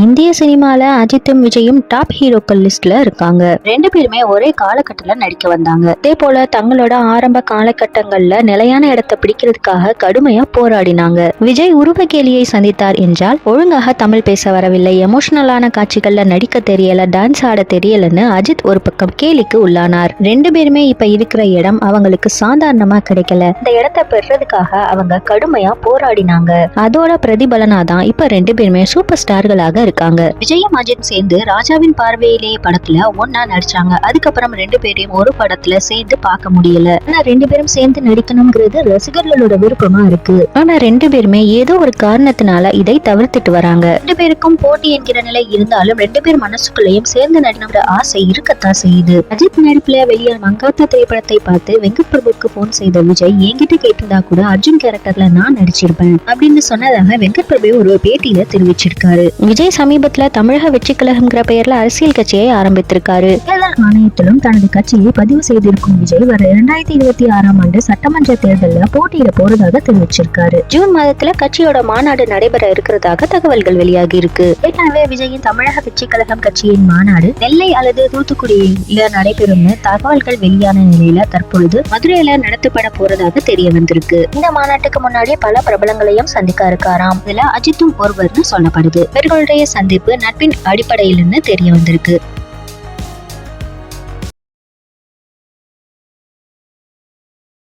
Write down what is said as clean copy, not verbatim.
இந்திய சினிமால அஜித்தும் விஜயும் டாப் ஹீரோக்கள் லிஸ்ட்ல இருக்காங்க. ரெண்டு பேருமே ஒரே காலகட்டத்துல நடிக்க வந்தாங்க. அதே போல தங்களோட ஆரம்ப காலகட்டங்கள்ல நிலையான இடத்தை பிடிக்கிறதுக்காக கடுமையா போராடினாங்க. விஜய் உருவ கேலியை சந்தித்தார் என்றால் ஒழுங்காக தமிழ் பேச வரவில்லை, எமோஷனலான காட்சிகள்ல நடிக்க தெரியல, டான்ஸ் ஆட தெரியலன்னு அஜித் ஒரு பக்கம் கேலிக்கு உள்ளானார். ரெண்டு பேருமே இப்ப இருக்கிற இடம் அவங்களுக்கு சாதாரணமா கிடைக்கல. இந்த இடத்தை பெறதுக்காக அவங்க கடுமையா போராடினாங்க. அதோட பிரதிபலனாதான் இப்ப ரெண்டு பேருமே சூப்பர் ஸ்டார்களாக இருக்காங்க. விஜயும் அஜித் சேர்ந்து ராஜாவின் பார்வையிலேயே படத்துல ஒன்னா நடிச்சாங்க. அதுக்கப்புறம் ரெண்டு பேரையும் ஒரு படத்துல சேர்ந்து பார்க்க முடியல. ஆனா ரெண்டு பேரும் சேர்ந்து நடிக்கணும்ங்கிறது ரசிகர்களோட விருப்பமா இருக்கு. ஆனா ரெண்டு பேருமே ஏதோ ஒரு காரணத்தினால இதை தவிர்த்துட்டு வராங்க. ரெண்டு பேருக்கும் போட்டி என்கிற நிலை இருந்தாலும் ரெண்டு பேர் மனசுக்குள்ளேயும் சேர்ந்து நடிக்கிற ஆசை இருக்கத்தான் செய்யுது. அஜித் நடிப்புல வெளியான மங்காத்தா திரைப்படத்தை பார்த்து வெங்கட் பிரபுக்கு போன் செய்த விஜய் என்கிட்ட கேட்டிருந்தா கூட அர்ஜுன் கேரக்டர்ல நான் நடிச்சிருப்பேன் அப்படின்னு சொன்னதாக வெங்கட் பிரபு ஒரு பேட்டியில தெரிவிச்சிருக்காரு. விஜய் சமீபத்துல தமிழக வெற்றி கழகம்ங்கிற பெயர்ல அரசியல் கட்சியை ஆரம்பித்திருக்காரு. தேர்தல் ஆணையத்திலும் தனது கட்சியை பதிவு செய்திருக்கும் விஜய் வர 2026ஆம் ஆண்டு சட்டமன்ற தேர்தலில் போட்டியிட போறதாக தெரிவிச்சிருக்காரு. ஜூன் மாதத்துல கட்சியோட மாநாடு நடைபெற இருக்கிறதாக தகவல்கள் வெளியாகி இருக்கு. ஏற்கனவே விஜயின் தமிழக வெற்றி கழகம் கட்சியின் மாநாடு நெல்லை அல்லது தூத்துக்குடியில நடைபெறும் தகவல்கள் வெளியான நிலையில தற்பொழுது மதுரையில நடத்தப்பட போறதாக தெரிய வந்திருக்கு. இந்த மாநாட்டுக்கு முன்னாடி பல பிரபலங்களையும் சந்திக்க இருக்காராம். இதுல அஜித்தும் ஒருவர்னு சொல்லப்படுது. இவர்களுடைய சந்திப்பு நட்பின் அடிப்படையில்னு தெரிய வந்திருக்கு.